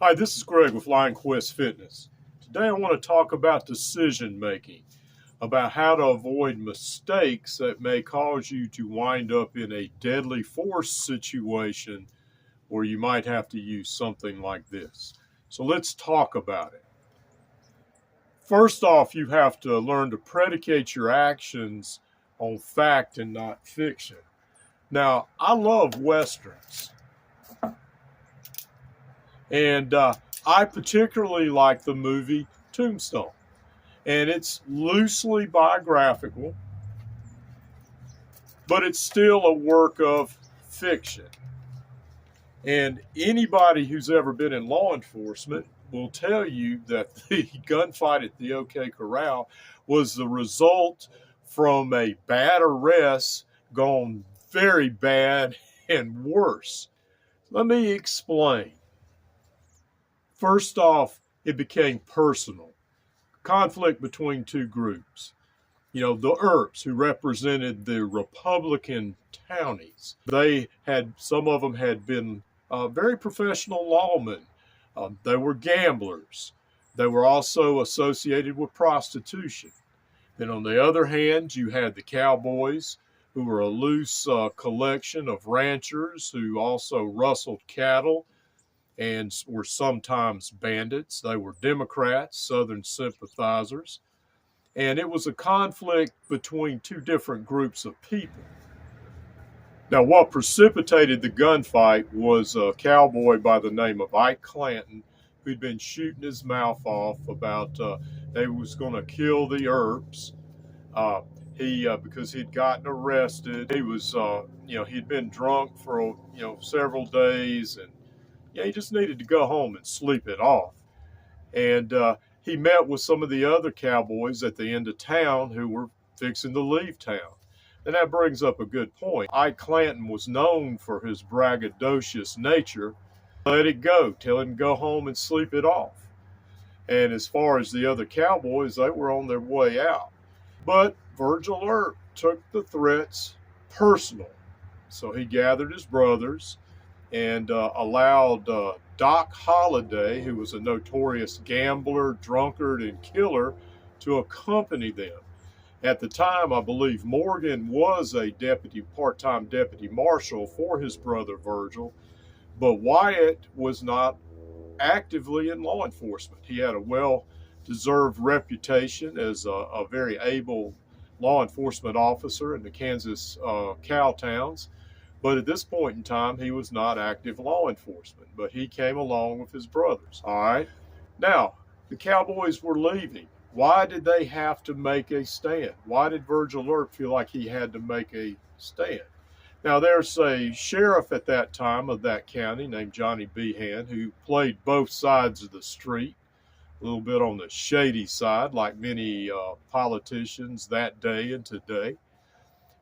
Hi, this is Greg with Lionquestfitness. Today I want to talk about decision making, about how to avoid mistakes that may cause you to wind up in a deadly force situation where you might have to use something like this. So let's talk about it. First off, you have to learn to predicate your actions on fact and not fiction. Now, I love Westerns. And I particularly like the movie Tombstone. And it's loosely biographical, but it's still a work of fiction. And anybody who's ever been in law enforcement will tell you that the gunfight at the OK Corral was the result from a bad arrest gone very bad and worse. Let me explain. First off, it became personal. Conflict between two groups. You know, the Earps, who represented the Republican townies, some of them had been very professional lawmen. They were gamblers. They were also associated with prostitution. Then on the other hand, you had the Cowboys, who were a loose collection of ranchers who also rustled cattle and were sometimes bandits. They were Democrats, Southern sympathizers. And it was a conflict between two different groups of people. Now, what precipitated the gunfight was a cowboy by the name of Ike Clanton, who'd been shooting his mouth off about they was going to kill the Earps. Because he'd gotten arrested. He was, he'd been drunk for, several days, and he just needed to go home and sleep it off. And he met with some of the other cowboys at the end of town who were fixing to leave town. And that brings up a good point. Ike Clanton was known for his braggadocious nature. Let it go. Tell him to go home and sleep it off. And as far as the other cowboys, they were on their way out. But Virgil Earp took the threats personal. So he gathered his brothers and allowed Doc Holliday, who was a notorious gambler, drunkard, and killer, to accompany them. At the time, I believe Morgan was a part-time deputy marshal for his brother Virgil, but Wyatt was not actively in law enforcement. He had a well-deserved reputation as a very able law enforcement officer in the Kansas cow towns. But at this point in time, he was not active law enforcement, but he came along with his brothers. All right. Now, the Cowboys were leaving. Why did they have to make a stand? Why did Virgil Earp feel like he had to make a stand? Now, there's a sheriff at that time of that county named Johnny Behan who played both sides of the street, a little bit on the shady side, like many politicians that day and today.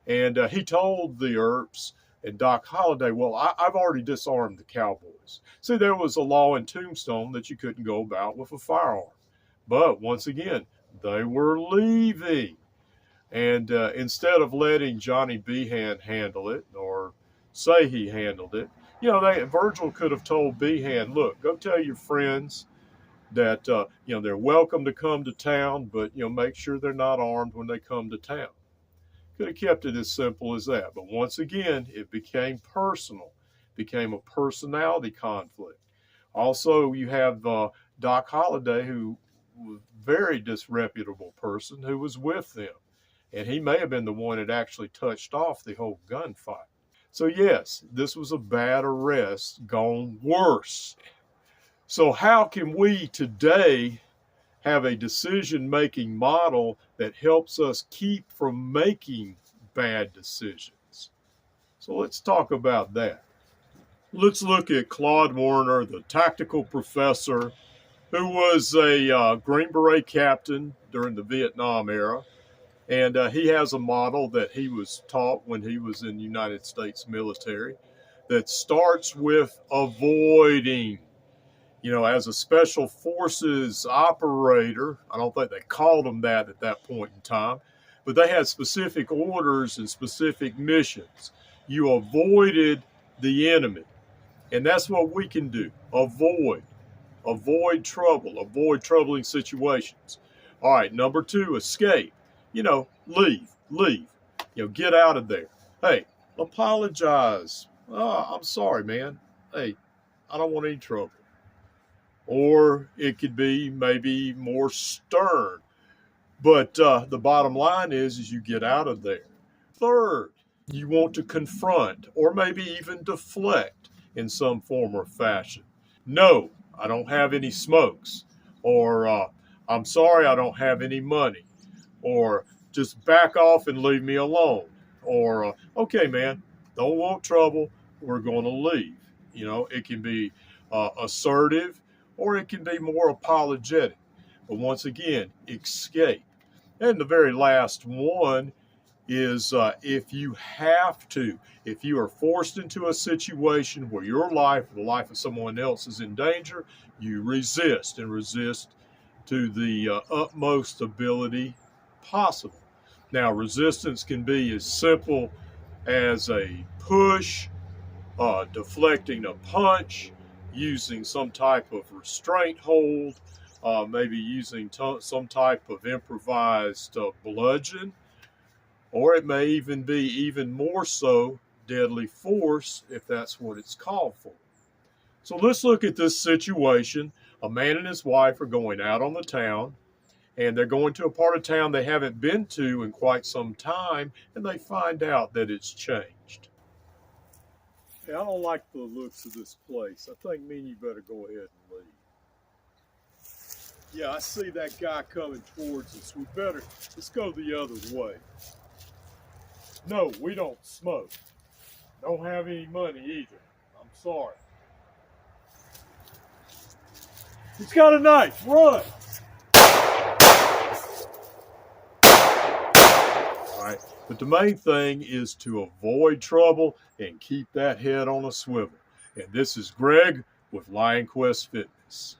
And he told the Earps and Doc Holliday, well, I've already disarmed the Cowboys. See, there was a law in Tombstone that you couldn't go about with a firearm. But once again, they were leaving. And instead of letting Johnny Behan handle it or say he handled it, Virgil could have told Behan, look, go tell your friends that, they're welcome to come to town, but, make sure they're not armed when they come to town. Could have kept it as simple as that. But once again, it became personal, became a personality conflict. Also, you have Doc Holliday, who was a very disreputable person who was with them. And he may have been the one that actually touched off the whole gunfight. So yes, this was a bad arrest gone worse. So how can we today have a decision-making model that helps us keep from making bad decisions? So let's talk about that. Let's look at Claude Warner, the tactical professor, who was a Green Beret captain during the Vietnam era. And he has a model that he was taught when he was in the United States military that starts with avoiding. As a special forces operator, I don't think they called them that at that point in time, but they had specific orders and specific missions. You avoided the enemy. And that's what we can do, avoid. Avoid trouble. Avoid troubling situations. All right, number 2, escape. Leave. Get out of there. Hey, apologize. Oh, I'm sorry, man. Hey, I don't want any trouble. Or it could be maybe more stern. But the bottom line is you get out of there. Third, you want to confront or maybe even deflect in some form or fashion. No, I don't have any smokes. Or I'm sorry, I don't have any money. Or just back off and leave me alone. Or, okay, man, don't want trouble. We're going to leave. It can be assertive or it can be more apologetic. But once again, escape. And the very last one is if you are forced into a situation where your life or the life of someone else is in danger, you resist and resist to the utmost ability possible. Now, resistance can be as simple as a push, deflecting a punch, using some type of restraint hold, maybe using some type of improvised bludgeon, or it may even be even more so deadly force if that's what it's called for. So let's look at this situation. A man and his wife are going out on the town, and they're going to a part of town they haven't been to in quite some time, and they find out that it's changed. Hey, I don't like the looks of this place. I think me and you better go ahead and leave. Yeah, I see that guy coming towards us. Let's go the other way. No, we don't smoke. Don't have any money either. I'm sorry. He's got a knife. Run! All right, but the main thing is to avoid trouble and keep that head on a swivel. And this is Greg with Lionquestfitness.